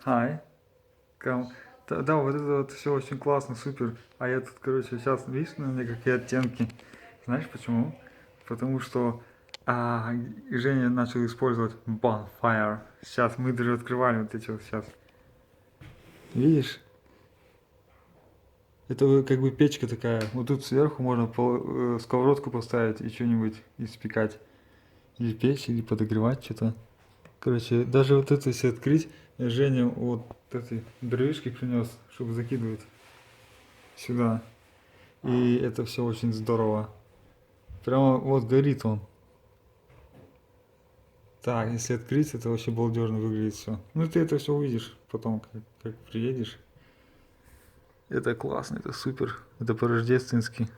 Hi. Да, вот это вот все очень классно, супер. А я тут, короче, сейчас, видишь, на мне какие оттенки? Знаешь почему? Потому что Женя начал использовать bonfire. Сейчас мы даже открывали вот эти вот сейчас. Видишь? Это как бы печка такая. Вот тут сверху можно сковородку поставить и что-нибудь испекать. Или печь, или подогревать что-то. Короче, даже вот это если открыть, Женя вот эти дровишки принес, чтобы закидывать сюда. И это все очень здорово. Прямо вот горит он. Так, если открыть, это вообще балдежно выглядит все. Ну ты это все увидишь потом, как приедешь. Это классно, это супер. Это по-рождественски.